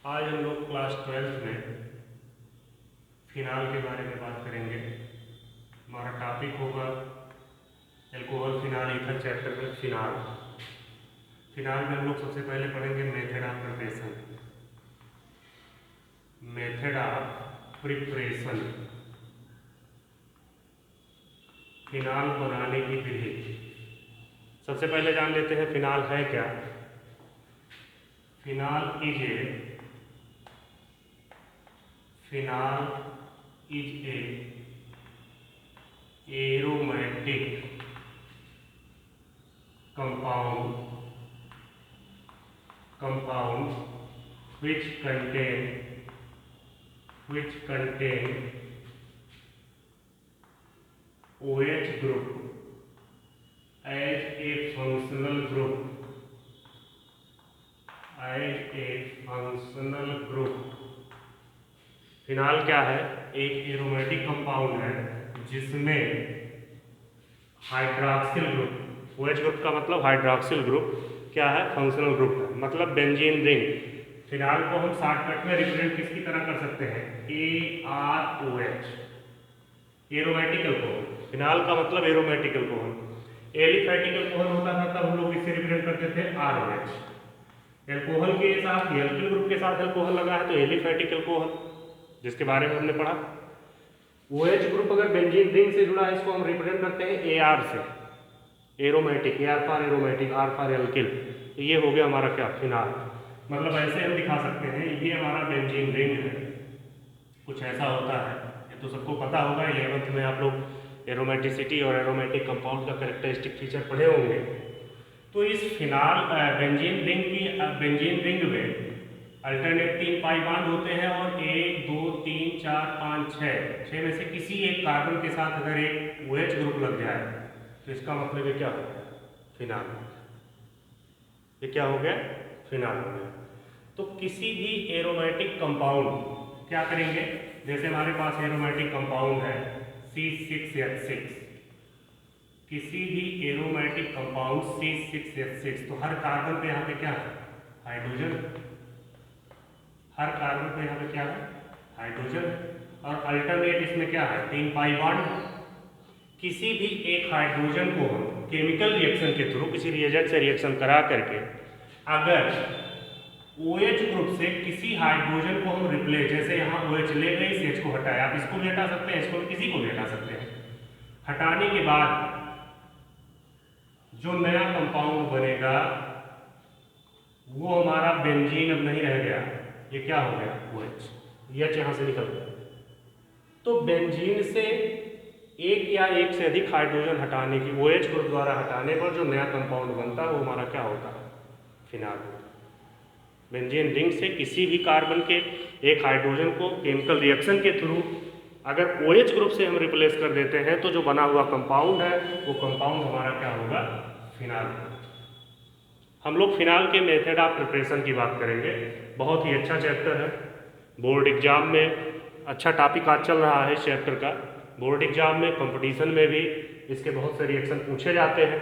आज हम लोग क्लास 12th में फिनाल के बारे में बात करेंगे। हमारा टॉपिक होगा एल्कोहल फिनाल ईथर चैप्टर में फिनाल। फिनाल में हम लोग सबसे पहले पढ़ेंगे method of preparation. Method of preparation, phenol बनाने की विधि। सबसे पहले जान लेते हैं फिनाल है क्या। Phenol is a aromatic compound which contain OH group as a functional group। Phenol क्या है? एक एरोमेटिक कंपाउंड है जिसमें हाइड्रॉक्सिल ग्रुप, OH ग्रुप का मतलब हाइड्रॉक्सिल ग्रुप क्या है? फंक्शनल ग्रुप है, मतलब बेंजीन रिंग। फिनाल को हम शॉर्टकट में रिप्रेजेंट किसकी तरह कर सकते हैं? AROH, aromatic alcohol. फिनाल का मतलब एरोमेटिक अल्कोहल। एलिफैटिक अल्कोहल होता था तब हम लोग इससे रिप्रेजेंट करते थे ROH। एल्कोहल के साथ एल्किल ग्रुप के साथ अल्कोहल लगा है तो एलिफैटिक अल्कोहल, जिसके बारे में हमने पढ़ा। OH ग्रुप अगर बेंजीन रिंग से जुड़ा है इसको हम रिप्रेजेंट करते हैं AR से, aromatic, AR for aromatic, R for alkyl. तो ये हो गया हमारा क्या? फिनाल। मतलब ऐसे हम दिखा सकते हैं, ये हमारा बेंजीन रिंग है, कुछ ऐसा होता है। ये तो सबको पता होगा, 11th में आप लोग एरोमेटिसिटी और एरोमेटिक कंपाउंड का कैरेक्टरिस्टिक फीचर पढ़े होंगे। तो इस फिनाल बेंजीन रिंग में अल्टरनेट 3 पाई बॉन्ड होते हैं और 1 2 3 4 5 6 में से किसी एक कार्बन के साथ अगर एक OH ग्रुप लग जाए तो इसका मतलब ये क्या हो गया? फिनाल। ये क्या हो गया? फिनाल हो गया। तो किसी भी एरोमेटिक कंपाउंड क्या करेंगे? जैसे हमारे पास एरोमेटिक कंपाउंड है C6H6, किसी भी एरोमेटिक कंपाउंड C6H6, तो हर कार्बन पे यहाँ पे क्या है? हाइड्रोजन। हर कार्बन पे यहाँ पे क्या है? हाइड्रोजन। और अल्टरनेट इसमें क्या है? 3 पाई बॉन्ड। किसी भी एक हाइड्रोजन को हम केमिकल रिएक्शन के थ्रू किसी रिएजेंट से रिएक्शन करा करके अगर OH ग्रुप से किसी हाइड्रोजन को हम रिप्लेस, जैसे यहाँ OH ले गए, इस H को हटाया, आप इसको भी हटा सकते हैं, इसको भी, किसी को भी हटा सकते हैं। हटाने के बाद जो नया कंपाउंड बनेगा वो हमारा बेंजीन अब नहीं रह गया, ये क्या हो गया? OH, H यहाँ से निकल गया। तो बेंजीन से एक या एक से अधिक हाइड्रोजन हटाने की, OH ग्रुप द्वारा हटाने पर जो नया कंपाउंड बनता है वो हमारा क्या होता है? फिनाल। बेंजीन रिंग से किसी भी कार्बन के एक हाइड्रोजन को केमिकल रिएक्शन के थ्रू अगर OH ग्रुप से हम रिप्लेस कर देते हैं तो जो बना हुआ कंपाउंड है वो कंपाउंड हमारा क्या होगा? फिनाल। हम लोग फिनाल के मेथड ऑफ प्रिपरेशन की बात करेंगे। बहुत ही अच्छा चैप्टर है, बोर्ड एग्जाम में अच्छा टॉपिक आज चल रहा है इस चैप्टर का। बोर्ड एग्जाम में, कंपटीशन में भी इसके बहुत से रिएक्शन पूछे जाते हैं,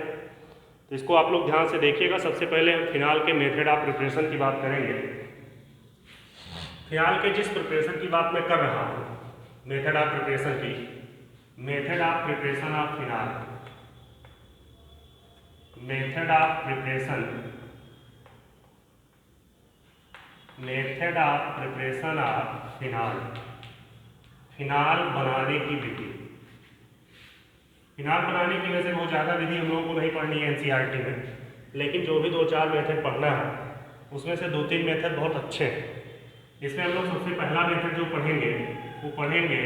तो इसको आप लोग ध्यान से देखिएगा। सबसे पहले हम फिनाल के मेथड ऑफ प्रिपरेशन की बात करेंगे। फिनाल के जिस प्रिपरेशन की बात मैं कर रहा हूँ, मेथड ऑफ प्रिपरेशन की, method of preparation of phenol, method of preparation of phenol, phenol बनाने की विधि। फिनाल बनाने की वजह से बहुत ज़्यादा विधि हम लोगों को नहीं पढ़नी है NCERT में, लेकिन जो भी 2-4 मेथड पढ़ना है उसमें से 2-3 मेथड बहुत अच्छे हैं। इसमें हम लोग सबसे पहला मेथड जो पढ़ेंगे वो पढ़ेंगे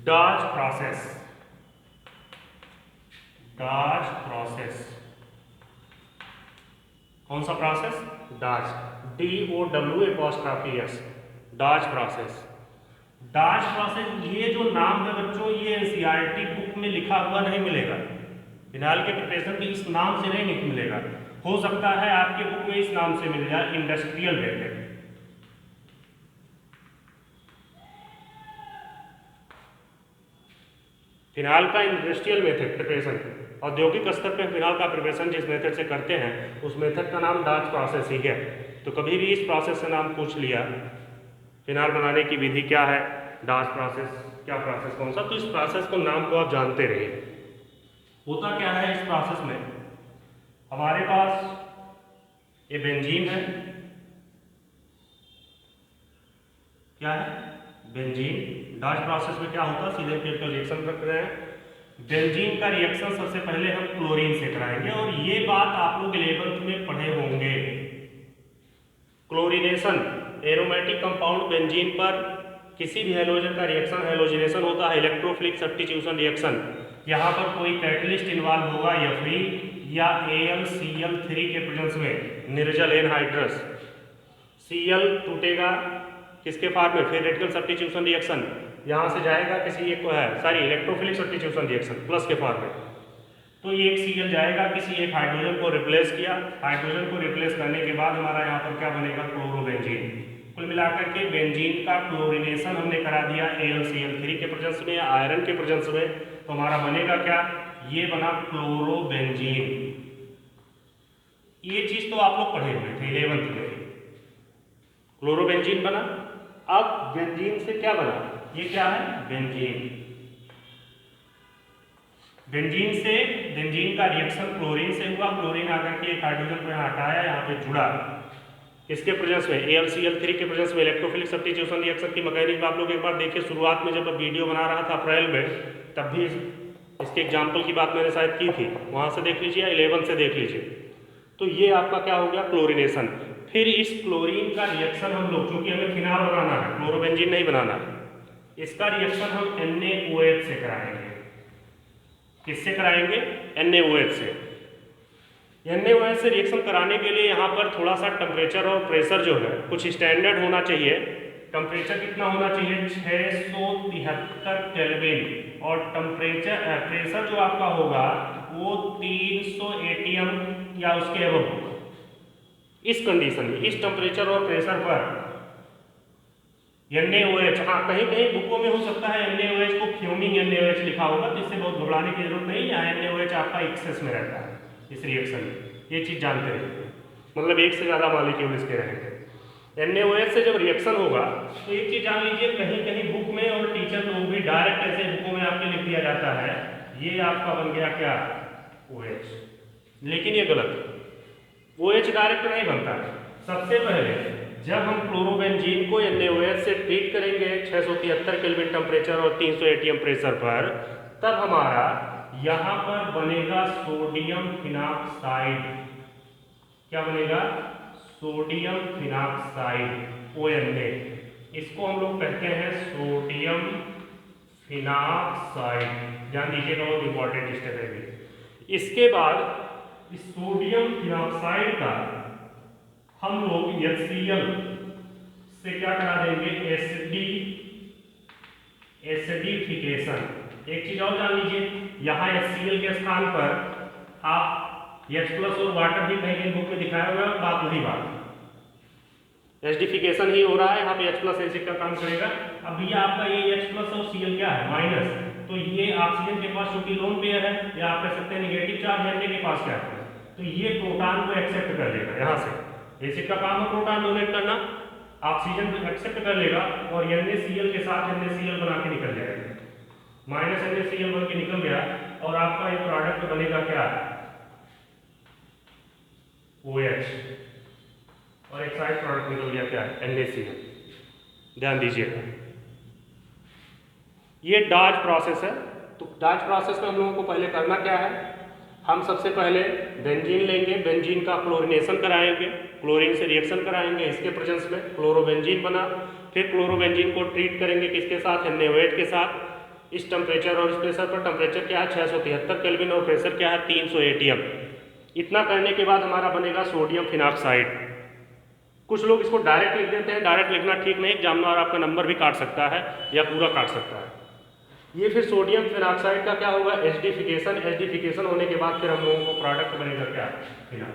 डाच प्रोसेस। डाच प्रोसेस, कौन सा प्रोसेस? डाच, DOWS, डाच process. डाच प्रोसेस, ये जो नाम है बच्चों, ये NCERT बुक में लिखा हुआ नहीं मिलेगा। फिनाल के प्रिपरेशन के इस नाम से नहीं मिलेगा। हो सकता है आपके बुक में इस नाम से मिल जाए, इंडस्ट्रियल मेथड। फिनाल का इंडस्ट्रियल मेथड प्रिपरेशन, औद्योगिक स्तर पे फिनाल का प्रिपरेशन जिस मेथड से करते हैं उस मेथड का नाम डाच प्रोसेस ही है। तो कभी भी इस प्रोसेस से नाम पूछ लिया, फिनाल बनाने की विधि क्या है, डाच प्रोसेस, क्या प्रोसेस कौन सा, तो इस प्रोसेस को नाम को आप जानते रहिए। होता क्या है इस प्रोसेस में, हमारे पास ये बेंजीन है, क्या है, बेंजीन। डाच प्रोसेस में क्या होता है, सीधे केमिकल रिएक्शन रख रहे हैं, बेंजीन का रिएक्शन सबसे पहले हम क्लोरीन से कराएंगे, और ये बात आप लोग 11th में पढ़े होंगे। क्लोरीनेशन, एरोमेटिक कंपाउंड बेंजीन पर किसी भी हेलोजन का रिएक्शन हेलोजिनेशन होता है, इलेक्ट्रोफिलिक सब्स्टिट्यूशन रिएक्शन। यहाँ पर कोई कैटलिस्ट इन्वॉल्व होगा Fe या AlCl3 के प्रेजेंस में, निर्जल एनहाइड्रस, Cl टूटेगा किसके फॉर्म में, फिर रेडिकल सब्स्टिट्यूशन रिएक्शन, यहाँ से जाएगा किसी एक को है sorry electrophilic substitution reaction plus के फॉर्म में, तो एक Cl जाएगा किसी एक हाइड्रोजन को रिप्लेस किया, हाइड्रोजन को रिप्लेस करने के बाद हमारा यहाँ पर क्या बनेगा, क्लोरोबेंजीन। कुल मिलाकर के बेंजीन का क्लोरीनेशन हमने करा दिया AlCl3 के प्रेजेंस में, आयरन के प्रेजेंस में, तो हमारा बनेगा क्या, ये बना क्लोरोबेंजीन। ये चीज तो आप लोग पढ़े हुए थे 11th में, क्लोरोबेंजीन बना। अब बेंजीन से क्या बना, ये क्या है, बेंजीन। बेंजीन से बेंजीन का रिएक्शन क्लोरीन से हुआ, क्लोरीन आकर के एक हाइड्रोजन को यहाँ हटाया, यहाँ पे जुड़ा किसके प्रेजेंस में, AlCl3 के प्रेजेंस में। इलेक्ट्रोफिलिक सब्स्टिट्यूशन रिएक्शन की मैकेनिज्म आप लोग एक बार देखिए, शुरुआत में जब वीडियो बना रहा था अप्रैल में, तब भी इसके एग्जाम्पल की बात मैंने शायद की थी, वहाँ से देख लीजिए, 11 से देख लीजिए। तो ये आपका क्या हो गया, क्लोरीनेशन। फिर इस क्लोरीन का रिएक्शन हम लोग, चूंकि हमें फिनाल बनाना है, क्लोरोबेंजीन नहीं बनाना है, इसका रिएक्शन हम NaOH से कराएंगे। किससे कराएंगे, NaOH से। NaOH से रिएक्शन कराने के लिए यहाँ पर थोड़ा सा टेम्परेचर और प्रेशर जो है कुछ स्टैंडर्ड होना चाहिए। टेम्परेचर कितना होना चाहिए, 673 केल्विन, और प्रेशर जो आपका होगा वो 300 ATM या उसके अबव होगा। इस कंडीशन में, इस टेम्परेचर और प्रेशर पर NaOH, हाँ कहीं कहीं बुकों में हो सकता है NaOH को फ्यूमिंग NaOH लिखा होगा, जिससे बहुत घबराने की जरूरत नहीं है। NaOH आपका एक्सेस में रहता है इस रिएक्शन में, ये चीज जानते रहिए, मतलब एक से ज्यादा मॉलिक्यूल इसके रहेंगे। NaOH से जब रिएक्शन होगा तो एक चीज जान लीजिए, कहीं कहीं बुक में और टीचर लोग भी डायरेक्ट ऐसे बुकों में आपके लिख दिया जाता है, ये आपका बन गया क्या, OH, लेकिन ये गलत है। OH डायरेक्ट नहीं बनता है। सबसे पहले जब हम क्लोरोबेंजीन को NaOH से ट्रीट करेंगे 673 केल्विन टेम्परेचर और 300 ATM प्रेशर पर, तब हमारा यहाँ पर बनेगा सोडियम फिनॉक्साइड। क्या बनेगा, सोडियम फिनॉक्साइड, ONA। इसको हम लोग कहते हैं सोडियम फिनॉक्साइड, ध्यान दीजिएगा, बहुत इंपॉर्टेंट स्टेप है ये। इसके बाद इस सोडियम फिनॉक्साइड का हम लोग HCl से क्या करा देंगे, एसिडिफिकेशन। एक चीज और जान लीजिए, यहाँ HCl के स्थान पर आप H+ और वाटर भी कहीं बुक में दिखाया हुआ है, बात वही बात, एसिडिफिकेशन ही हो रहा है, यहाँ पे H+ एसिड का काम करेगा। अब ये आपका ये H+ और Cl क्या है, माइनस, तो ये ऑक्सीजन के पास चूंकि लोन पेयर है, या आप कह सकते हैं नेगेटिव चार्ज है, के पास क्या है, तो ये प्रोटॉन को एक्सेप्ट कर लेगा। यहाँ से एसिड का काम है प्रोटॉन डोनेट करना, ऑक्सीजन को एक्सेप्ट कर लेगा और NaCl के साथ NaCl बना के निकल जाएगा, माइनस NaCl बन के निकल गया, और आपका ये प्रोडक्ट बनेगा क्या, OH, और एक साइड प्रोडक्ट निकल गया क्या, NaCl। ध्यान दीजिएगा, ये डाच प्रोसेस है। तो डाच प्रोसेस में हम लोगों को पहले करना क्या है, हम सबसे पहले बेंजीन लेंगे, बेंजीन का क्लोरीनेशन कराएंगे, क्लोरीन से रिएक्शन कराएंगे, इसके प्रेजेंस में क्लोरोबेंजीन बना। फिर क्लोरोबेंजीन को ट्रीट करेंगे किसके साथ, NaOH के साथ। इस टेम्परेचर और इस प्रेशर पर, टेम्परेचर क्या है 673 केल्विन और प्रेशर क्या है 300 ATM। इतना करने के बाद हमारा बनेगा सोडियम फिनॉक्साइड। कुछ लोग इसको डायरेक्ट लिख देते हैं, डायरेक्ट लिखना ठीक नहीं, एग्जामिनर आपका नंबर भी काट सकता है या पूरा काट सकता है। ये फिर सोडियम फिनॉक्साइड का क्या होगा, एसिडिफिकेशन। एसिडिफिकेशन होने के बाद फिर हम लोगों को प्रोडक्ट बनेगा क्या, फिनाल।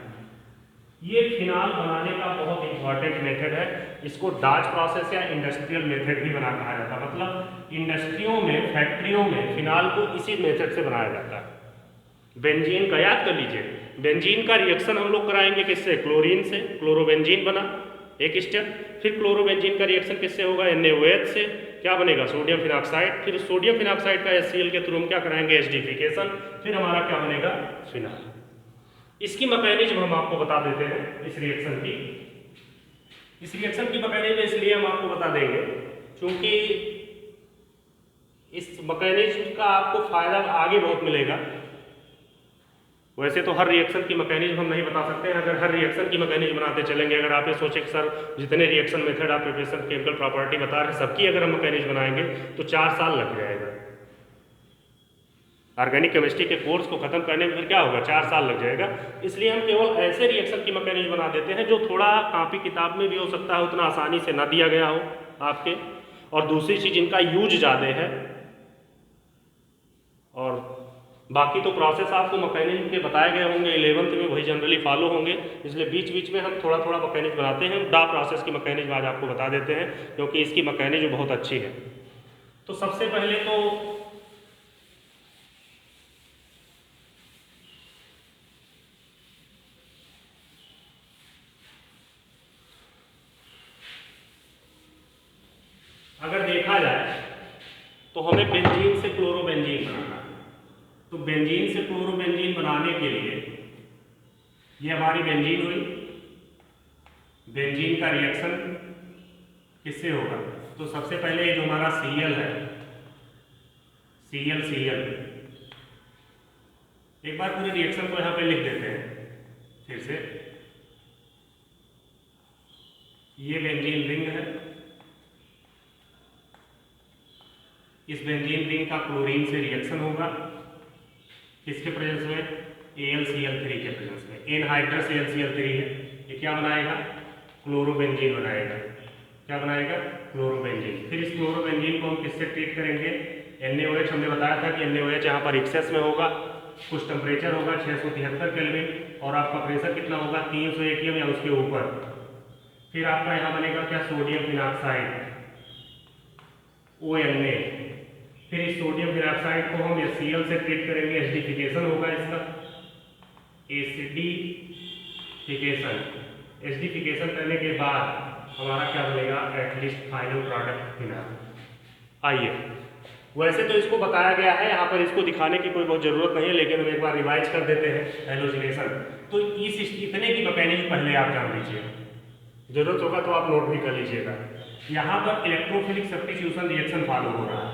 ये फिनाल बनाने का बहुत इंपॉर्टेंट मेथड है। इसको डाच प्रोसेस या इंडस्ट्रियल मेथड भी बना कहा जाता है। मतलब इंडस्ट्रियों में, फैक्ट्रियों में फिनाल को इसी मेथड से बनाया जाता है। बेंजीन का याद कर लीजिए, बेंजीन का रिएक्शन हम लोग कराएंगे किससे? क्लोरीन से, क्लोरोबेंजीन बना एक स्टेप। फिर क्लोरोबेंजीन का रिएक्शन किससे होगा? NaOH से। क्या बनेगा? Sodium phenoxide. फिर सोडियम फिनॉक्साइड का HCl के थ्रू हम क्या कराएंगे? एसिडिफिकेशन। फिर हमारा क्या बनेगा? फिनाल। इसकी मैकेनिज्म हम आपको बता देते हैं इस रिएक्शन की। इस रिएक्शन की मैकेनिज्म इसलिए हम आपको बता देंगे क्योंकि इस मैकेनिज्म का आपको फायदा आगे बहुत मिलेगा। वैसे तो हर रिएक्शन की मैकेनिज्म हम नहीं बता सकते हैं। अगर हर रिएक्शन की मैकेनिज्म बनाते चलेंगे, अगर आप ये सोचें कि सर जितने रिएक्शन मेथड आप प्रिपरेशन केमिकल प्रॉपर्टी बता रहे हैं सबकी अगर हम मैकेनिज्म बनाएंगे तो 4 साल लग जाएगा। ऑर्गेनिक केमिस्ट्री के कोर्स को खत्म करने में फिर क्या होगा? 4 साल लग जाएगा। इसलिए हम केवल ऐसे रिएक्शन की मैकेनिज्म बना देते हैं जो थोड़ा कॉपी किताब में भी हो सकता है उतना आसानी से ना दिया गया हो आपके, और दूसरी चीज़ इनका यूज ज़्यादा है। और बाकी तो प्रोसेस आपको मैकेनिज्म के बताए गए होंगे 11th में, वही जनरली फॉलो होंगे। इसलिए बीच बीच में हम थोड़ा थोड़ा मैकेनिज्म बनाते हैं। डा प्रोसेस की मैकेनिज्म आज आपको बता देते हैं क्योंकि इसकी मैकेनिज्म बहुत अच्छी है। तो सबसे पहले तो अगर देखा जाए तो हमें बेंजीन से क्लोरोबेंजीन बनाना है। तो बेंजीन से क्लोरोबेंजीन बनाने के लिए ये हमारी बेंजीन हुई। बेंजीन का रिएक्शन किससे होगा? तो सबसे पहले ये जो हमारा Cl है, Cl एक बार पूरे रिएक्शन को यहाँ पे लिख देते हैं फिर से। ये बेंजीन रिंग है। इस बेंजीन रिंग का क्लोरीन से रिएक्शन होगा किसके प्रेजेंस में? AlCl3 के प्रेजेंस में। एनहाइड्रस AlCl3 है। ये क्या बनाएगा? क्लोरोबेंजीन बनाएगा। क्या बनाएगा? क्लोरोबेंजीन। फिर इस क्लोरोबेंजीन को हम किससे ट्रीट करेंगे? NaOH। हमने बताया था कि NaOH यहाँ पर एक्सेस में होगा। कुछ टेम्परेचर होगा 673 केल्विन और आपका प्रेशर कितना होगा? 300 atm या उसके ऊपर। फिर आपका यहाँ बनेगा क्या? Sodium phenoxide ONA। फिर इस सोडियम फिनॉक्साइड को हम HCl से ट्रीट करेंगे, एसिडिफिकेशन होगा इसका। एसिडिफिकेशन करने के बाद हमारा क्या बनेगा? At least final product phenol. आइए, वैसे तो इसको बताया गया है, यहाँ पर इसको दिखाने की कोई बहुत ज़रूरत नहीं है, लेकिन हम एक बार रिवाइज कर देते हैं हैलोजिनेशन। तो इस इतने की मैकेनिज्म पहले आप जान लीजिए, जरूरत होगा तो आप नोट भी कर लीजिएगा। यहाँ पर इलेक्ट्रोफिलिक सब्स्टिट्यूशन रिएक्शन फॉलो हो रहा है।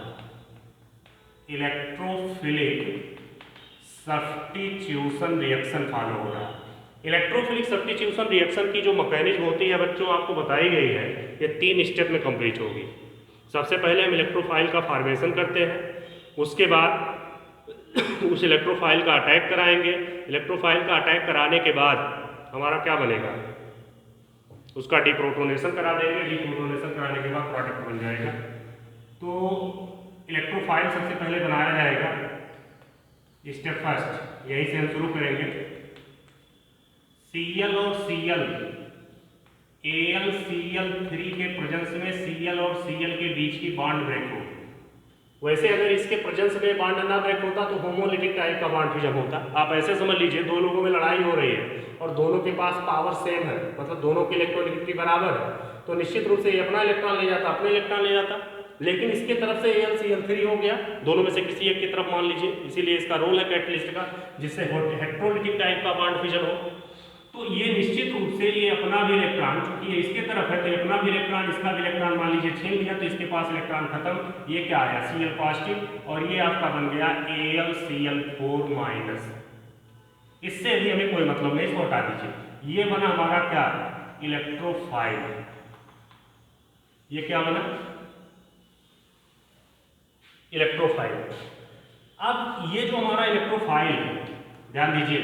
इलेक्ट्रोफिलिक सब्स्टिट्यूशन रिएक्शन फॉलो हो रहा है। इलेक्ट्रोफिलिक सब्स्टिट्यूशन रिएक्शन की जो मैकेनिज्म होती है बच्चों आपको बताई गई है, ये 3 स्टेप में कंप्लीट होगी। सबसे पहले हम इलेक्ट्रोफाइल का फॉर्मेशन करते हैं, उसके बाद उस इलेक्ट्रोफाइल का अटैक कराएंगे। इलेक्ट्रोफाइल का अटैक कराने के बाद हमारा क्या बनेगा? उसका डिप्रोटोनेशन करा देंगे। डिप्रोटोनेशन कराने के बाद प्रोडक्ट बन जाएगा। तो इलेक्ट्रोफाइल सबसे पहले बनाया जाएगा, स्टेप फर्स्ट यहीं से हम शुरू करेंगे। Cl और Cl, AlCl3 के प्रेजेंस में Cl और Cl के बीच की बॉन्ड ब्रेक हो। वैसे अगर इसके प्रेजेंस में बॉन्ड ना ब्रेक होता तो होमोलिटिक टाइप का बॉन्ड फिजन होता। आप ऐसे समझ लीजिए, दो लोगों में लड़ाई हो रही है और दोनों के पास पावर सेम है, मतलब दोनों की इलेक्ट्रोनेगेटिविटी बराबर है, तो निश्चित रूप से ये अपना इलेक्ट्रॉन ले जाता, अपने इलेक्ट्रॉन ले जाता। लेकिन इसके तरफ से AlCl3 हो गया, दोनों में से किसी एक की तरफ मान लीजिए, इसीलिए इसका रोल है कैटलिस्ट का, जिससे हेटेरोलिटिक टाइप का बॉन्ड फिजन हो। तो ये निश्चित रूप से ये अपना भी इलेक्ट्रॉन, चूंकि ये इसके तरफ है तो ये अपना भी इलेक्ट्रॉन, इसका भी इलेक्ट्रॉन मान लीजिए छीन लिया, तो इसके पास इलेक्ट्रॉन खत्म। ये क्या आया? Cl पॉजिटिव, और ये आपका बन गया AlCl4 माइनस। इससे भी हमें कोई मतलब नहीं, इसको हटा दीजिए। ये बना हमारा क्या? इलेक्ट्रोफाइल। ये क्या बना? इलेक्ट्रोफाइल। अब ये जो हमारा इलेक्ट्रोफाइल, ध्यान दीजिए,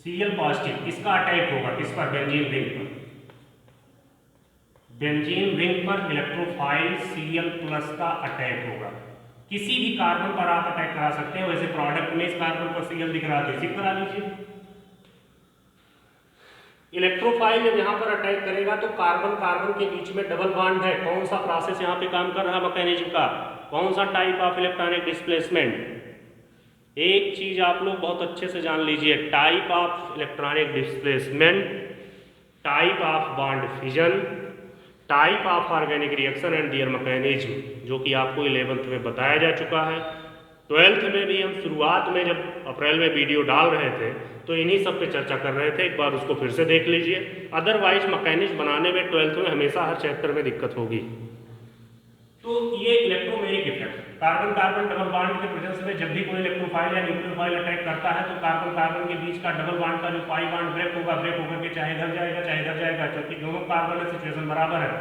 Cl पॉजिटिव, इसका अटैक होगा किस पर? बेंजीन रिंग पर। बेंजीन रिंग पर इलेक्ट्रोफाइल Cl प्लस का अटैक होगा। किसी भी कार्बन पर आप अटैक करा सकते हैं। वैसे प्रोडक्ट में इस कार्बन पर Cl दिख रहा है तो इसी करा लीजिए। इलेक्ट्रोफाइल जब यहाँ पर अटैक करेगा तो कार्बन कार्बन के बीच में डबल बॉन्ड है। कौन सा प्रोसेस यहाँ पे काम कर रहा है मैकेनिज्म का, कौन सा टाइप ऑफ इलेक्ट्रॉनिक डिस्प्लेसमेंट। एक चीज आप लोग बहुत अच्छे से जान लीजिए, type of electronic displacement, type of bond fission, type of organic reaction and their mechanism, जो कि आपको 11th में बताया जा चुका है। 12th में भी हम शुरुआत में जब अप्रैल में वीडियो डाल रहे थे तो इन्हीं सब पे चर्चा कर रहे थे, एक बार उसको फिर से देख लीजिए। अदरवाइज मैकेनिज्म बनाने में 12th में हमेशा हर चैप्टर में दिक्कत होगी। तो ये electromeric effect, carbon carbon double bond के प्रेजेंस में जब भी कोई इलेक्ट्रोफाइल या न्यूक्लियोफाइल अटैक करता है तो कार्बन कार्बन के बीच का डबल बॉन्ड का जो पाई बॉन्ड ब्रेक होगा, ब्रेक होकर के चाहे इधर जाएगा चाहे इधर जाएगा, क्योंकि दोनों कार्बन में सिचुएशन बराबर है।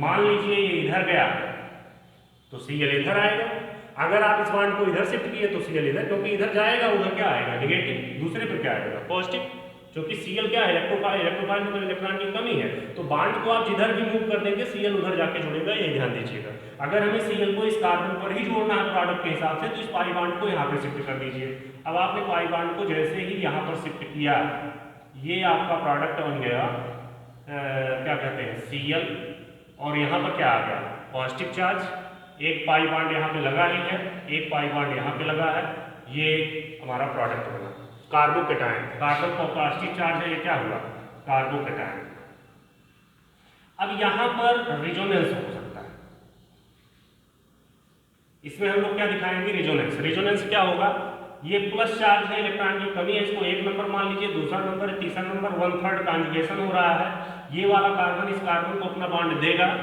मान लीजिए ये इधर गया तो Cl इधर आएगा, अगर आप इस बॉन्ड को इधर शिफ्ट किए तो Cl इधर, क्योंकि इधर जाएगा उधर क्या आएगा नेगेटिव, दूसरे पर क्या आएगा पॉजिटिव, क्योंकि Cl क्या है इलेक्ट्रोफाइल, इलेक्ट्रोफाइल में तो इलेक्ट्रॉन की कमी है, तो बॉन्ड को आप जिधर भी मूव कर देंगे Cl उधर जाके जुड़ेगा, ये ध्यान दीजिएगा। अगर हमें Cl को इस कार्बन पर ही जोड़ना है प्रोडक्ट के हिसाब से तो इस पाई बॉन्ड को यहाँ पे शिफ्ट कर दीजिए। अब आपने पाई बॉन्ड को जैसे ही यहाँ पर शिफ्ट किया, ये आपका प्रोडक्ट बन गया क्या कहते हैं Cl, और यहाँ पर क्या आ गया पॉजिटिव चार्ज, एक पाई बॉन्ड यहाँ पे लगा ही है, एक पाई बॉन्ड यहाँ पे लगा है, ये हमारा प्रोडक्ट बना कार्बोकेटायन। कार्बन का पॉजिटिव चार्ज है, ये क्या हुआ कार्बोकेटायन। अब यहाँ पर रिजोनेंस हो सकता है, इसमें हम लोग क्या दिखाएंगे रिजोनेंस। रिजोनेंस क्या होगा, ये प्लस चार्ज है, इलेक्ट्रॉन की कमी है, इसको एक नंबर मान लीजिए, दूसरा नंबर, तीसरा नंबर, 1/3 कॉन्जुगेशन हो रहा है। ये वाला कार्बन इस कार्बन को अपना बॉन्ड देगा,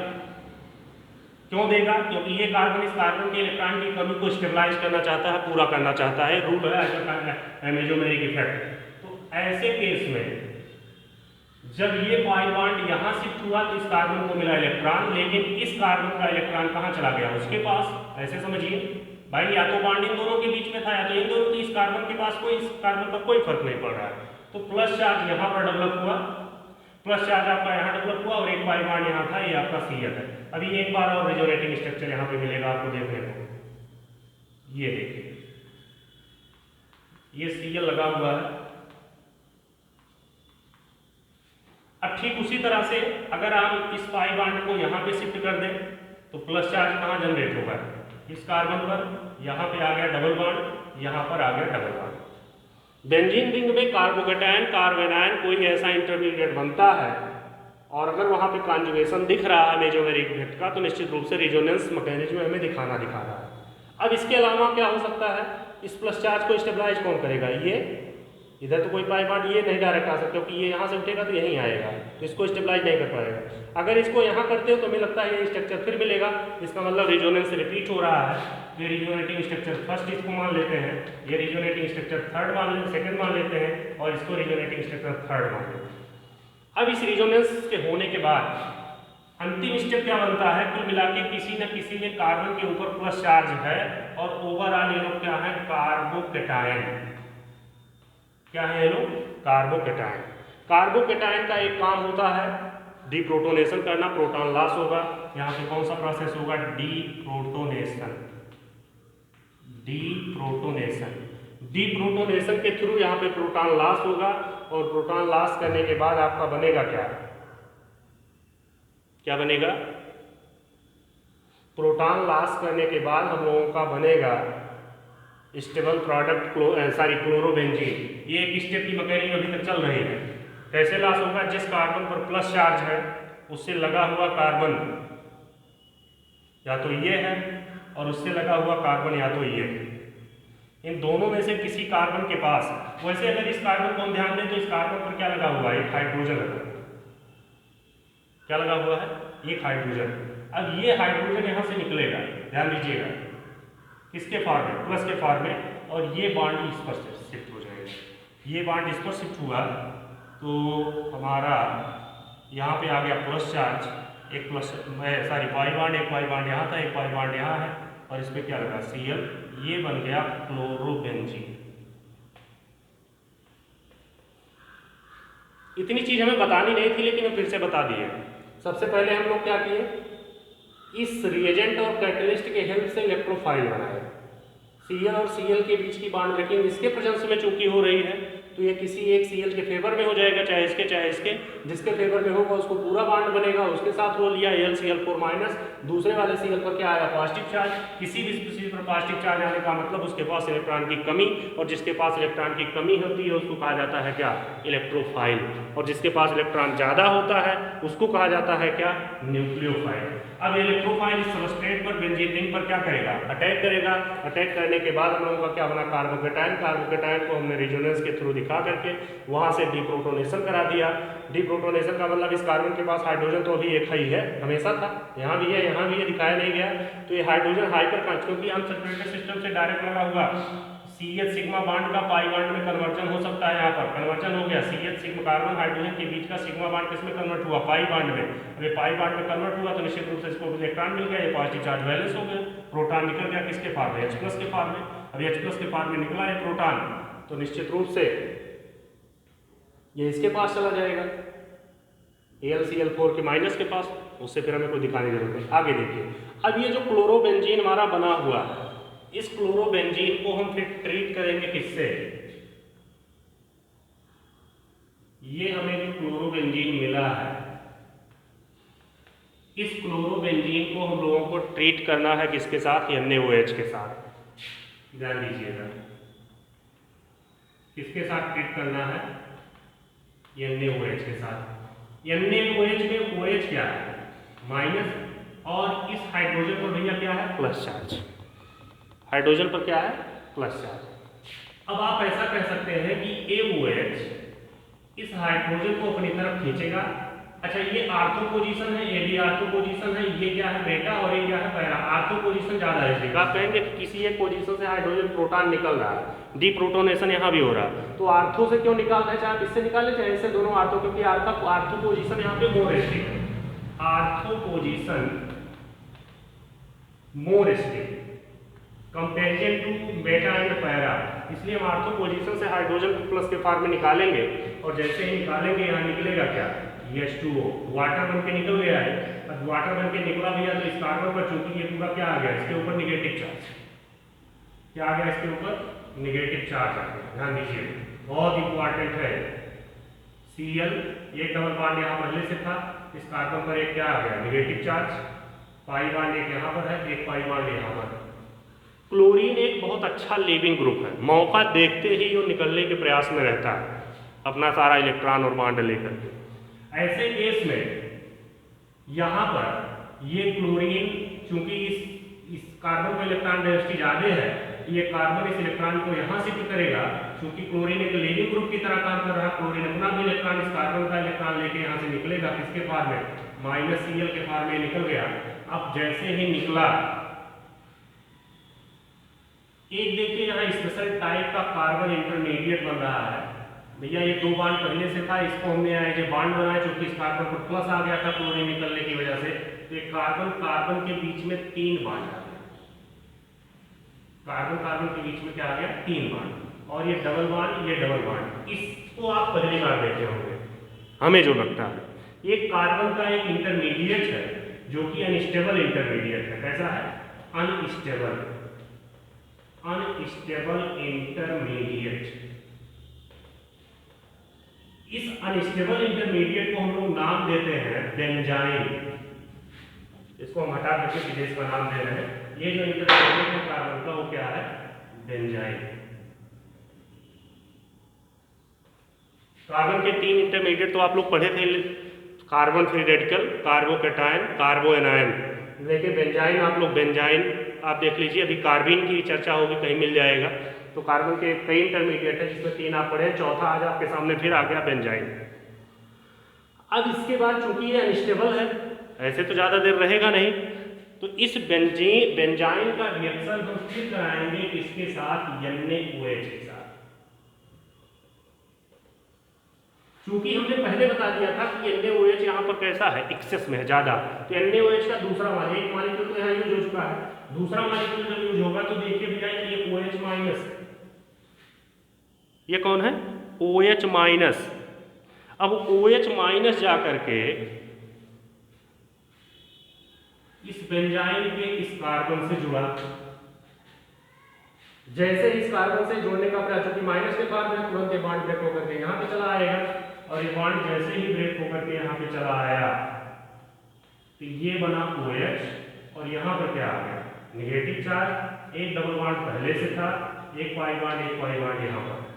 क्यों देगा, क्योंकि ये कार्बन इस कार्बन के इलेक्ट्रॉन की कमी को स्टेबलाइज करना चाहता है, पूरा करना चाहता है, रूल है मेसोमेरिक इफेक्ट। तो ऐसे केस में जब ये पाई बॉन्ड यहाँ शिफ्ट हुआ तो इस कार्बन को मिला इलेक्ट्रॉन, लेकिन इस कार्बन का इलेक्ट्रॉन कहाँ चला गया उसके पास। ऐसे समझिए भाई, या तो बॉन्ड इन दोनों के बीच में था या तो इन दोनों, तो इस कार्बन के पास कोई, इस कार्बन पर कोई फर्क नहीं पड़ रहा है। तो प्लस चार्ज यहाँ पर डेवलप हुआ, प्लस चार्ज आपका यहाँ डेवलप हुआ और एक पाई बॉन्ड यहाँ था, ये आपका Cl है। अभी एक बार और रिजोनेटिंग स्ट्रक्चर यहाँ पे मिलेगा आपको देखने को, ये देखिए ये Cl लगा हुआ है। अब ठीक उसी तरह से अगर आप इस पाई बॉन्ड को यहाँ पे शिफ्ट कर दें तो प्लस चार्ज कहाँ जनरेट होगा, इस कार्बन पर, यहाँ पे आ गया डबल बॉन्ड, यहाँ पर आ गया डबल बॉन्ड। बेंजीन रिंग में कार्बोकेटायन कार्बेनायन कोई ऐसा इंटरमीडिएट बनता है और अगर वहाँ पे कॉन्जुगेशन दिख रहा है मेसोमेरिक इफेक्ट का, तो निश्चित रूप से रिजोनेंस मैकेनिज्म हमें दिखा रहा है। अब इसके अलावा क्या हो सकता है, इस प्लस चार्ज को स्टेबलाइज कौन करेगा, ये इधर तो कोई पाई बॉन्ड ये नहीं डायरेक्ट आ सकता, क्योंकि ये यहाँ से उठेगा तो यहीं आएगा, तो इसको स्टेबलाइज नहीं कर पाएगा। अगर इसको यहाँ करते हो तो हमें लगता है ये स्ट्रक्चर फिर मिलेगा, इसका मतलब रिजोनेंस रिपीट हो रहा है। ये रिजोनेटिंग स्ट्रक्चर फर्स्ट इसको मान लेते हैं, ये रिजोनेटिंग स्ट्रक्चर थर्ड मान लेते, सेकंड मान लेते हैं, और इसको रिजोनेटिंग स्ट्रक्चर थर्ड मान लेते हैं। अब इस रिजोनेंस के होने के बाद अंतिम स्टेप क्या बनता है, कुल मिला के किसी न किसी में कार्बन के ऊपर प्लस चार्ज है और ओवरऑल ये लोग क्या है कार्बोकेटायन, क्या है ये लोग कार्बोकेटायन। कार्बोकेटायन का एक काम होता है डीप्रोटोनेशन करना, प्रोटॉन लॉस होगा। यहाँ पे कौन सा प्रोसेस होगा, डीप्रोटोनेशन। डीप्रोटोनेशन, डीप्रोटोनेशन के थ्रू यहाँ पे प्रोटॉन लॉस होगा और प्रोटॉन लॉस करने के बाद आपका बनेगा क्या, क्या बनेगा, प्रोटॉन लॉस करने के बाद हम लोगों का बनेगा स्टेबल प्रोडक्ट क्लोरोबेंजीन। ये एक स्टेप की मैकेनिज्म अभी तक चल रही है। कैसे लॉस होगा, जिस कार्बन पर प्लस चार्ज है उससे लगा हुआ कार्बन या तो ये है और उससे लगा हुआ कार्बन या तो ये है, इन दोनों में से किसी कार्बन के पास, वैसे अगर इस कार्बन को हम ध्यान दें तो इस कार्बन पर क्या लगा हुआ है, एक हाइड्रोजन लगा, क्या लगा हुआ है, एक हाइड्रोजन। अब ये हाइड्रोजन यहाँ से निकलेगा, ध्यान दीजिएगा, किसके फॉर्म में, प्लस के फॉर्म में, और ये बॉन्ड इस पर शिफ्ट हो जाएगा। ये बॉन्ड इस पर शिफ्ट हुआ तो हमारा यहाँ पे आ गया प्लस चार्ज, एक प्लस सॉरी पाई बॉन्ड, एक पाई बॉन्ड यहाँ था, एक पाई बॉन्ड यहाँ है, और इस पर क्या लगा Cl, ये बन गया क्लोरोबेंजीन। इतनी चीज हमें बतानी नहीं थी लेकिन हम फिर से बता दिए। सबसे पहले हम लोग क्या किए, इस रिएजेंट और कैटलिस्ट के हेल्प से इलेक्ट्रोफाइल बनाए। Cl और Cl के बीच की बॉन्ड ब्रेकिंग इसके प्रेजेंस में चूंकि हो रही है तो ये किसी एक Cl के फेवर में हो जाएगा, चाहे इसके, जिसके फेवर में होगा उसको पूरा बॉन्ड बनेगा, उसके साथ रो लिया AlCl4 माइनस, दूसरे वाले Cl पर क्या आया पॉजिटिव चार्ज। किसी भी स्पीशीज पर पॉजिटिव चार्ज आने का मतलब उसके पास इलेक्ट्रॉन की कमी, और जिसके पास इलेक्ट्रॉन की कमी होती है उसको कहा जाता है क्या, इलेक्ट्रोफाइल, और जिसके पास इलेक्ट्रॉन ज्यादा होता है उसको कहा जाता है क्या, न्यूक्लियोफाइल। अब इलेक्ट्रोफाइल इस सबस्ट्रेट पर बेंजीन रिंग पर क्या करेगा, अटैक करेगा। अटैक करने के बाद हम लोगों का क्या बना, कार्बोकेटायन। कार्बोकेटायन को हमने रेजोनेंस के थ्रू दिखा करके वहां से डीप्रोटोनेशन करा दिया। डीप्रोटोनेशन का मतलब इस कार्बन के पास हाइड्रोजन तो अभी एक ही है, हमेशा था, यहाँ भी है, यहाँ भी है, दिखाया नहीं गया। तो ये हाइड्रोजन हाइपर, क्योंकि अनसैचुरेटेड सिस्टम से डायरेक्ट लगा हुआ, CH सिग्मा बॉन्ड का पाई बॉन्ड में कन्वर्जन हो सकता है। यहाँ पर कन्वर्जन हो गया, CH सिग्मा कार्बन हाइड्रोजन के बीच का सिग्मा बॉन्ड किसमें कन्वर्ट हुआ, पाई बॉन्ड में। अब ये पाई बॉन्ड में कन्वर्ट हुआ तो निश्चित रूप से इसको इलेक्ट्रॉन मिल गया, ये पॉजिटिव चार्ज बैलेंस हो गया, प्रोटॉन निकल गया किसके फॉर्म में, H+ के फॉर्म में। अब H+ के फॉर्म में निकला है प्रोटॉन तो निश्चित रूप से ये इसके पास चला जाएगा, AlCl4 के माइनस के पास, उससे फिर हमें कोई दिखाने की जरूरत नहीं। आगे देखिए, अब ये जो क्लोरोबेंजीन हमारा बना हुआ है, इस क्लोरोबेंजीन को हम फिर ट्रीट करेंगे किससे, ये हमें जो क्लोरोबेंजीन मिला है, इस क्लोरोबेंजीन को हम लोगों को ट्रीट करना है किसके साथ, NaOH के साथ। ध्यान दीजिएगा, किसके साथ ट्रीट करना है, NaOH के साथ। NaOH में OH क्या है, माइनस, और इस हाइड्रोजन पर भैया क्या है, प्लस चार्ज। हाइड्रोजन पर क्या है, प्लस चार्ज। अब आप ऐसा कह सकते हैं कि AOH इस हाइड्रोजन को अपनी तरफ खींचेगा। अच्छा, ये आर्थो पोजीशन है, ये भी आर्थो पोजीशन है, ये क्या है बेटा और ये क्या है पैरा। आर्थो पोजीशन ज्यादा है, इसलिए आप कहेंगे कि किसी एक पोजीशन से हाइड्रोजन प्रोटॉन निकल रहा है, डीप्रोटोनेशन यहाँ भी हो रहा है, तो आर्थो से क्यों निकालना है, चाहे आप इससे निकाले चाहे इससे, दोनों आर्थो, क्योंकि आर्थो पोजीशन यहाँ पे मोर स्टेट है, ortho position more state comparison to beta and para, इसलिए हम आर्थो पोजीशन से हाइड्रोजन को प्लस के फॉर्म में निकालेंगे, और जैसे ही निकालेंगे यहाँ निकलेगा क्या, H2O, वाटर बन के निकल गया है। अब वाटर बन के निकला भैया तो इस कार्बन पर चूंकि ये पूरा क्या आ गया, इसके ऊपर निगेटिव चार्ज, क्या आ गया, इसके ऊपर निगेटिव चार्ज आ गया। ध्यान दीजिए, बहुत इंपॉर्टेंट है। Cl एक डबल बॉन्ड यहाँ पहले से था, इस कार्बन पर एक क्या आ गया, निगेटिव चार्ज, पाई बॉन्ड एक यहाँ पर है, एक पाई बॉन्ड यहाँ पर। क्लोरीन एक बहुत अच्छा लीविंग ग्रुप है, मौका देखते ही वो निकलने के प्रयास में रहता है अपना सारा इलेक्ट्रॉन और बॉन्ड लेकर के। ऐसे केस में यहाँ पर ये क्लोरीन, चूंकि इस कार्बन का इलेक्ट्रॉन डेंसिटी ज्यादा है, ये कार्बन इस इलेक्ट्रॉन को यहाँ शिफ्ट करेगा, क्योंकि क्लोरीन एक लीविंग ग्रुप की तरह काम कर रहा है। क्लोरीन अपना भी इलेक्ट्रॉन इस कार्बन का इलेक्ट्रॉन लेके यहाँ से निकलेगा, किसके फॉर्म में, -Cl के फॉर्म में निकल गया। अब जैसे ही निकला, एक देखिए यहाँ स्पेशल टाइप का कार्बन इंटरमीडिएट बन रहा है भैया, ये दो बॉन्ड पहले से था, इसको हमने जो बॉन्ड बनाया, चूंकि इस कार्बन पर प्लस आ गया था क्लोरीन निकलने की वजह से, तो एक कार्बन कार्बन के बीच में 3 बॉन्ड आ गया, कार्बन कार्बन के बीच में क्या आ गया, 3 बॉन्ड, और ये डबल बॉन्ड, ये डबल बॉन्ड। इसको आप पहली बार देखे होंगे, हमें जो लगता है ये कार्बन का एक इंटरमीडिएट है जो कि अनस्टेबल इंटरमीडिएट है। कैसा है, अनस्टेबल, अनस्टेबल इंटरमीडिएट। इस अनस्टेबल इंटरमीडिएट को हम लोग नाम देते हैं बेंजाइन, इसको हम हटा करके सीधे इसका नाम दे रहे हैं। ये जो इंटरमीडिएट है कार्बन का, वो क्या है, बेंजाइन। कार्बन के 3 इंटरमीडिएट तो आप लोग पढ़े थे, कार्बन फ्री रेडिकल, कार्बोकेटायन, कार्बोएनायन। देखिए बेंजाइन, आप लोग बेंजाइन आप देख लीजिए, अभी कार्बीन की चर्चा होगी, कहीं मिल जाएगा। तो कार्बन के कई इंटरमीडिएट है, जिसमें 3 आप पढ़े, चौथा आज आपके सामने फिर आ गया बेंजाइन। अब इसके बाद चूंकि ये अनस्टेबल है, ऐसे तो ज्यादा देर रहेगा नहीं, तो इस बेंजाइन का रिएक्शन हम फिर कराएंगे इसके साथ, NaOH के साथ। क्योंकि हमने पहले बता दिया था कि NaOH यहाँ पर कैसा है, एक्सेस में है ज्यादा, तो NaOH का दूसरा मॉलिक्यूल, एक मॉलिक्यूल तो यहाँ यूज हो चुका है, दूसरा मॉलिक्यूल जब यूज होगा तो देखिए भैया ये OH माइनस, ये कौन है, OH माइनस। अब OH माइनस जाकर के इस बेंजाइन के इस कार्बन से जुड़ा, जैसे इस कार्बन से जोड़ने का प्रयास, चूंकि माइनस के बाद में तुरंत ये बॉन्ड ब्रेक होकर के यहाँ पे चला आएगा, और ये बॉन्ड जैसे ही ब्रेक होकर के यहाँ पे चला आया तो ये बना OH, और यहाँ पर क्या आ गया नेगेटिव चार्ज, एक डबल बॉन्ड पहले से था, एक पाई बॉन्ड यहाँ पर।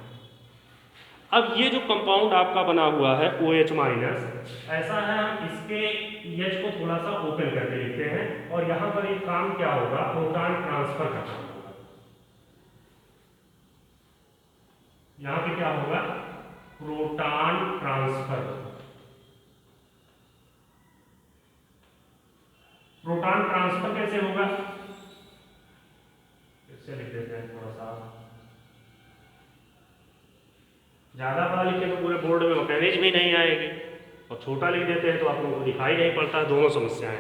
अब ये जो कंपाउंड आपका बना हुआ है OH माइनस, ऐसा है हम इसके H को थोड़ा सा ओपन करके लिखते हैं, और यहाँ पर एक काम क्या होगा, प्रोटॉन ट्रांसफर का काम होगा। यहाँ पे क्या होगा, प्रोटॉन ट्रांसफर। प्रोटॉन ट्रांसफर कैसे होगा, इससे लिख देते हैं थोड़ा सा, ज्यादा पढ़ा लिखे तो पूरे बोर्ड में मैकेनिज्म भी नहीं आएगी, और छोटा लिख देते हैं तो आप लोगों को दिखाई नहीं पड़ता, दोनों समस्याएं।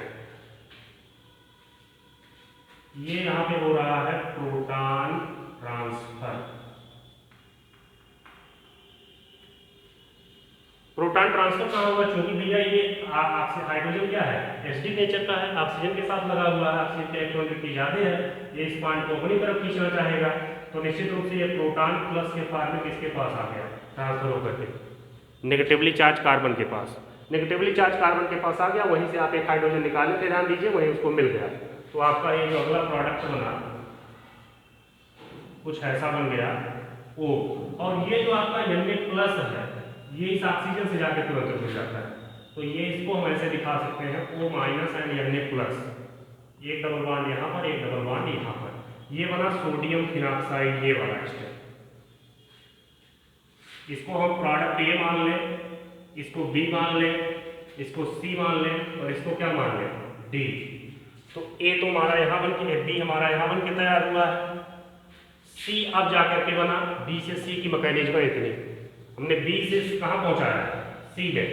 ये यहाँ पे हो रहा है प्रोटॉन ट्रांसफर। प्रोटॉन ट्रांसफर कहाँ होगा, क्योंकि भैया ये आपसे हाइड्रोजन क्या है, एसिडिक नेचर का है, ऑक्सीजन के साथ लगा हुआ है, ऑक्सीजन की इलेक्ट्रॉनिक ज्यादा है, ये इस बॉन्ड को अपनी तरफ खींचना चाहेगा, तो निश्चित रूप से ये प्रोटॉन प्लस के फॉर्म में किसके पास आ गया, ट्रांसफर होकर के नेगेटिवली चार्ज कार्बन के पास। नेगेटिवली चार्ज कार्बन के पास आ गया, वहीं से आप एक हाइड्रोजन निकालने पे ध्यान दीजिए, वहीं उसको मिल गया, तो आपका ये जो अगला प्रोडक्ट बना कुछ ऐसा बन गया O, और ये जो आपका Na प्लस है ये इस ऑक्सीजन से जाकर तुरंत जुड़ जाता है, तो ये इसको हम ऐसे दिखा सकते हैं O minus and Na plus, एक डबल बॉन्ड यहाँ पर, एक डबल बॉन्ड यहाँ पर, ये बना सोडियम फिनॉक्साइड, ये वाला स्टेप। इसको हम प्रोडक्ट A मान लें, इसको B मान लें, इसको C मान लें, और इसको क्या मान लें, D। तो A तो हमारा यहाँ बन के, B हमारा यहाँ बन के तैयार हुआ है, C अब जाकर के बना, B से C की मैकेनिज्म इतनी, हमने B से कहाँ पहुँचाया, C में,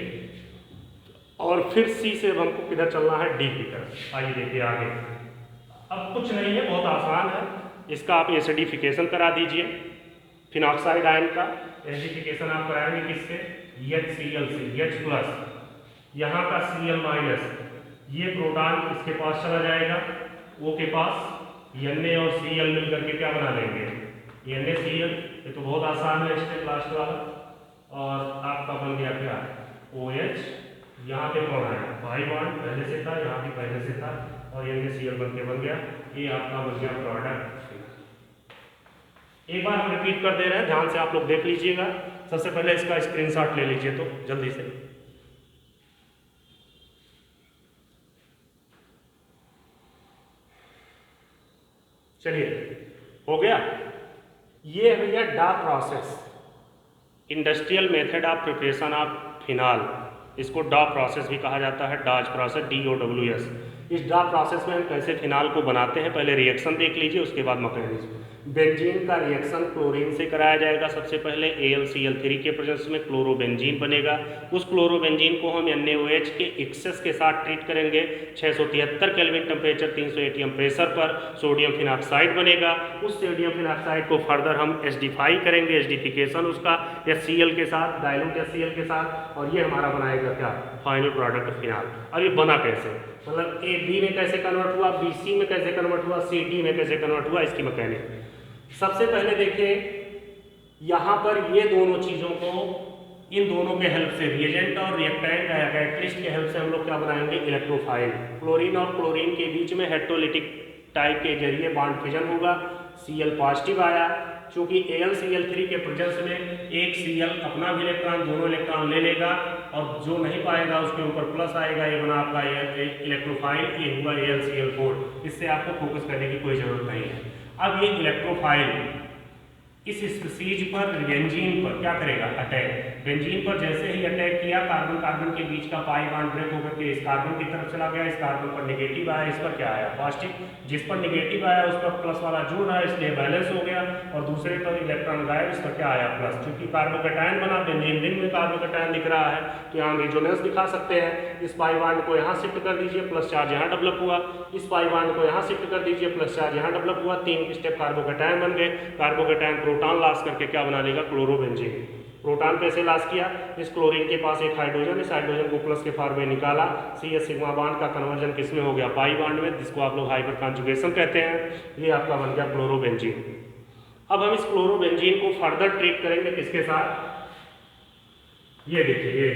और फिर C से हमको किधर चलना है, D की तरफ। आइए देखिए आगे, अब कुछ नहीं है, बहुत आसान है, इसका आप एसिडिफिकेशन करा दीजिए, फिनॉक्साइड आयन का एसिडिफिकेशन आप कराएंगे किससे, HCl से, H प्लस, यहाँ का Cl माइनस, ये प्रोटॉन इसके पास चला जाएगा, O के पास, Na और Cl मिल करके क्या बना लेंगे, NaCl, ये तो बहुत आसान है स्टेप लास्ट वाला, और आपका बन गया क्या, OH, यहाँ पे कौन आया, पाई बॉन्ड पहले से था, यहाँ भी पहले से था, और NaCl बन गया, ये आपका बन गया प्रोडक्ट। एक बार हम रिपीट कर दे रहे हैं, ध्यान से आप लोग देख लीजिएगा। सबसे पहले इसका स्क्रीनशॉट ले लीजिए तो जल्दी से, चलिए हो गया। ये है भैया Dow process, industrial method of preparation of phenol, इसको डा प्रोसेस भी कहा जाता है, डाज प्रोसेस, DOWS। इस डा प्रोसेस में हम कैसे फिनाल को बनाते हैं, पहले रिएक्शन देख लीजिए, उसके बाद मैकेनिज्म। बेंजीन का रिएक्शन क्लोरीन से कराया जाएगा, सबसे पहले AlCl3 के प्रेजेंस में क्लोरोबेंजीन बनेगा, उस क्लोरोबेंजीन को हम NaOH के एक्सेस के साथ ट्रीट करेंगे, 673 केल्विन टेम्परेचर, 300 ATM प्रेशर पर सोडियम फिनॉक्साइड बनेगा, उस सोडियम फिनॉक्साइड को फर्दर हम एसिडिफाई करेंगे, एसिडिफिकेशन उसका HCl के साथ, डाइल्यूट HCl के साथ, और ये हमारा बनाएगा क्या, फाइनल प्रोडक्ट फिनाल। अब ये बना कैसे, मतलब A B में कैसे कन्वर्ट हुआ, B C में कैसे कन्वर्ट हुआ, C D में कैसे कन्वर्ट हुआ, इसकी मैकेनिक। सबसे पहले देखिए यहाँ पर ये दोनों चीज़ों को, इन दोनों के हेल्प से, रिएजेंट और रिएक्टेंट या कैटलिस्ट के हेल्प से हम लोग क्या बनाएंगे, इलेक्ट्रोफाइल। क्लोरीन और क्लोरीन के बीच में हेटेरोलिटिक टाइप के जरिए बॉन्ड फिजन होगा, Cl पॉजिटिव आया, चूंकि AlCl3 के प्रेजेंस में एक Cl अपना भी इलेक्ट्रॉन, दोनों इलेक्ट्रॉन ले लेगा, और जो नहीं पाएगा उसके ऊपर प्लस आएगा, ये बना आपका इलेक्ट्रोफाइल, ये हुआ AlCl4। इससे आपको फोकस करने की कोई जरूरत नहीं है। अब ये इलेक्ट्रोफाइल इस स्पीसीज पर, बेंजीन पर क्या करेगा, अटैक। बेंजीन पर जैसे ही अटैक किया, कार्बन कार्बन के बीच का पाई बॉन्ड ब्रेक होकर के इस कार्बन की तरफ चला गया, इस कार्बन पर नेगेटिव आया, इस पर क्या आया, पॉजिटिव, जिस पर नेगेटिव आया उस पर प्लस वाला जुड़ रहा है, इसलिए बैलेंस हो गया, और दूसरे पर इलेक्ट्रॉन गायब, इस पर क्या आया, प्लस। चूंकि कार्बोकैटायन बना, बेंजीन रिंग में कार्बोकैटायन दिख रहा है, तो यहाँ रेजोनेंस दिखा सकते हैं, इस पाई बॉन्ड को यहाँ शिफ्ट कर दीजिए, प्लस चार्ज यहाँ डेवलप हुआ, इस पाई बॉन्ड को यहाँ शिफ्ट कर दीजिए, प्लस चार्ज यहाँ डेवलप हुआ, 3 स्टेप कार्बोकैटायन बन गए। कार्बोकैटायन प्रोटॉन लॉस करके क्या बना लेगा, क्लोरोबेंजीन। प्रोटॉन कैसे लॉस किया, इस क्लोरीन के पास एक हाइड्रोजन, इस हाइड्रोजन को प्लस के फॉर्म में निकाला, CS सिग्मा बॉन्ड का कन्वर्जन किसमें हो गया, पाई बॉन्ड में, जिसको आप लोग हाइपर कॉन्जुगेशन कहते हैं, ये आपका बन गया क्लोरोबेंजीन। अब हम इस क्लोरोबेंजीन को फर्दर ट्रीट करेंगे किसके साथ, ये देखिए ये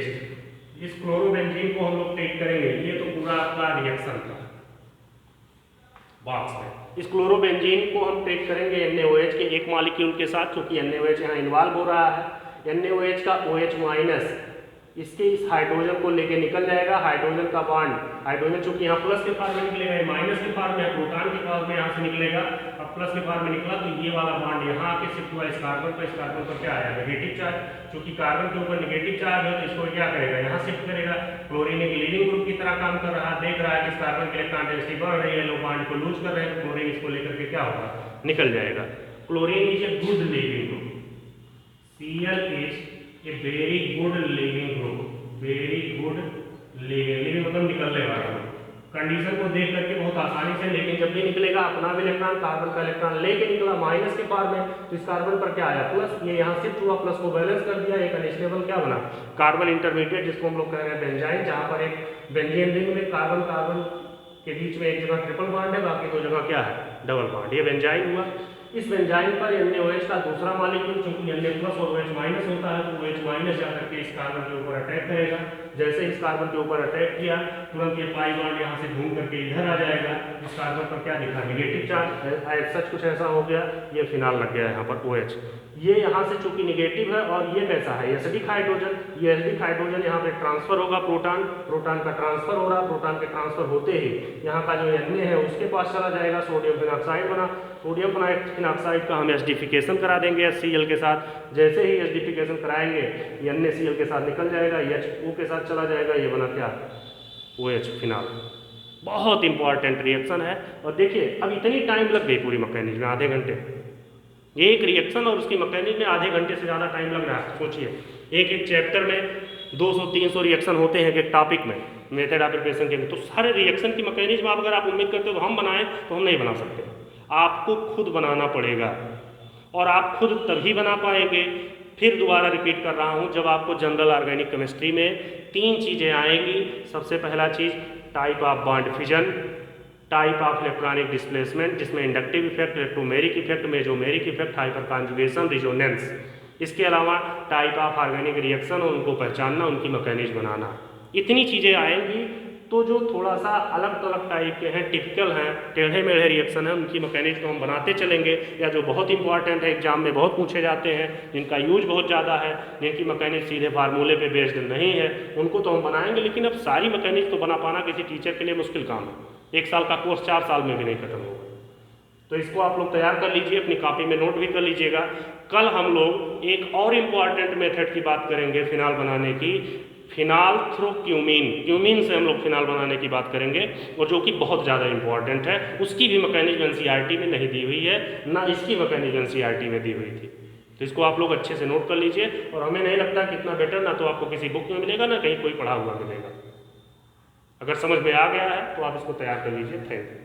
इस क्लोरोबेंजीन को हम लोग ट्रीट करेंगे। ये तो पूरा आपका रिएक्शन था बॉक्स में। इस क्लोरोबेंजीन को हम ट्रीट करेंगे NaOH के एक मॉलिक्यूल के साथ, क्योंकि NaOH यहाँ इन्वॉल्व हो रहा है। NaOH का OH माइनस इसके इस हाइड्रोजन को लेके निकल जाएगा। हाइड्रोजन का बॉन्ड, हाइड्रोजन चूंकि यहाँ प्लस के फॉर्म में निकलेगा, ये माइनस के फॉर्म में, प्रोटॉन के फॉर्म में यहाँ से निकलेगा। अब प्लस के फॉर्म में निकला तो ये वाला बॉन्ड यहाँ आके शिफ्ट हुआ इस कार्बन पर। इस कार्बन पर क्या आया, नेगेटिव चार्ज। चूंकि कार्बन के ऊपर नेगेटिव चार्ज है तो इसको क्या करेगा, यहाँ शिफ्ट करेगा। क्लोरीन एक लीविंग ग्रुप की तरह काम कर रहा है, देख रहा है कि इस कार्बन के इलेक्ट्रॉन डेंसिटी बढ़ रही है, लो बॉन्ड को लूज कर रहे हैं, तो क्लोरीन इसको लेकर के क्या होगा, निकल जाएगा। Chlorine is a good leaving group, Cl is a very good leaving group, very good living मतलब निकलने वाला। कंडीशन को देख करके बहुत आसानी से, लेकिन जब भी निकलेगा अपना भी इलेक्ट्रॉन कार्बन का इलेक्ट्रॉन लेके निकला माइनस के फॉर्म में, तो इस कार्बन पर क्या आया, प्लस। ये यहाँ शिफ्ट हुआ, प्लस को बैलेंस कर दिया, एक अनस्टेबल क्या बना, कार्बन इंटरमीडिएट, जिसको हम लोग कह रहे हैं बेंजाइन, जहाँ पर एक बेंजीन रिंग में कार्बन कार्बन के बीच में एक जगह ट्रिपल बॉन्ड है, बाकी दो जगह क्या है, डबल बॉन्ड। ये बेंजाइन हुआ। इस बेंजाइन पर NaOH का दूसरा मॉलिक्यूल, चूंकि Na प्लस और OH माइनस होता है, तो OH माइनस जाकर के इस कार्बन के ऊपर अटैक करेगा। जैसे इस कार्बन के ऊपर अटैक किया, तुरंत ये पाई बॉन्ड यहाँ से घूम करके इधर आ जाएगा। इस कार्बन पर क्या दिखा, नेगेटिव चार्ज, सच कुछ ऐसा हो गया, ये फिनाल लग गया यहाँ पर OH। ये यहाँ से चूंकि नेगेटिव है, और ये कैसा है, एसिडिक हाइड्रोजन। ये एसिडिक हाइड्रोजन यहाँ पे ट्रांसफर होगा, प्रोटॉन का ट्रांसफर हो रहा, प्रोटॉन के ट्रांसफर होते ही यहाँ का जो Na है उसके पास चला जाएगा, सोडियम फिनॉक्साइड बना। सोडियम फिनॉक्साइड का हम एसिडिफिकेशन करा देंगे HCl के साथ। जैसे ही एसिडिफिकेशन कराएंगे, NaCl के साथ निकल जाएगा, HO के साथ चला जाएगा, ये बना क्या, OH फिनाल। बहुत इंपॉर्टेंट रिएक्शन है। और देखिए अब इतनी टाइम लग गई पूरी मैकेनिज्म में, आधे घंटे। ये एक रिएक्शन और उसकी मैकेनिज्म में आधे घंटे से ज़्यादा टाइम लग रहा है। सोचिए एक चैप्टर में 200-300 रिएक्शन होते हैं एक टॉपिक में, मेथड ऑफ प्रिपरेशन के में। तो सारे रिएक्शन की मैकेनिज्म आप अगर आप उम्मीद करते हो तो हम बनाएं, तो हम नहीं बना सकते। आपको खुद बनाना पड़ेगा, और आप खुद तभी बना पाएंगे। फिर दोबारा रिपीट कर रहा हूँ, जब आपको जनरल ऑर्गेनिक केमिस्ट्री में 3 चीज़ें आएंगी। सबसे पहला चीज़ type of bond fission, type of electronic displacement, जिसमें inductive effect, electromeric effect, mesomeric effect, hyperconjugation, resonance. इसके अलावा टाइप ऑफ ऑर्गेनिक रिएक्शन, उनको पहचानना, उनकी मैकेनिज्म बनाना। इतनी चीज़ें आएंगी। तो जो थोड़ा सा अलग थलग टाइप के हैं, टिपिकल हैं, टेढ़े मेढ़े रिएक्शन हैं, उनकी मैकेनिज्म हम बनाते चलेंगे। या जो बहुत इंपॉर्टेंट है, एग्जाम में बहुत पूछे जाते हैं, जिनका यूज बहुत ज़्यादा है, जिनकी मैकेनिज्म सीधे फार्मूले पे बेस्ड नहीं है, उनको तो हम बनाएंगे। लेकिन अब सारी मैकेनिज्म तो बना पाना किसी टीचर के लिए मुश्किल काम है। 1 साल का कोर्स 4 साल में भी नहीं खत्म होगा। तो इसको आप लोग तैयार कर लीजिए, अपनी कॉपी में नोट भी कर लीजिएगा। कल हम लोग एक और इम्पॉर्टेंट मेथड की बात करेंगे फिनाल बनाने की, फिनाल थ्रू क्यूमीन। क्यूमीन से हम लोग फिनाल बनाने की बात करेंगे, और जो कि बहुत ज़्यादा इंपॉर्टेंट है। उसकी भी मैकेनिज्म NCERT में नहीं दी हुई है, ना इसकी मैकेनिज्म NCERT में दी हुई थी। तो इसको आप लोग अच्छे से नोट कर लीजिए। और हमें नहीं लगता कि इतना बेटर ना तो आपको किसी बुक में मिलेगा, ना कहीं कोई पढ़ा हुआ मिलेगा। अगर समझ में आ गया है तो आप इसको तैयार कर लीजिए। Thank you.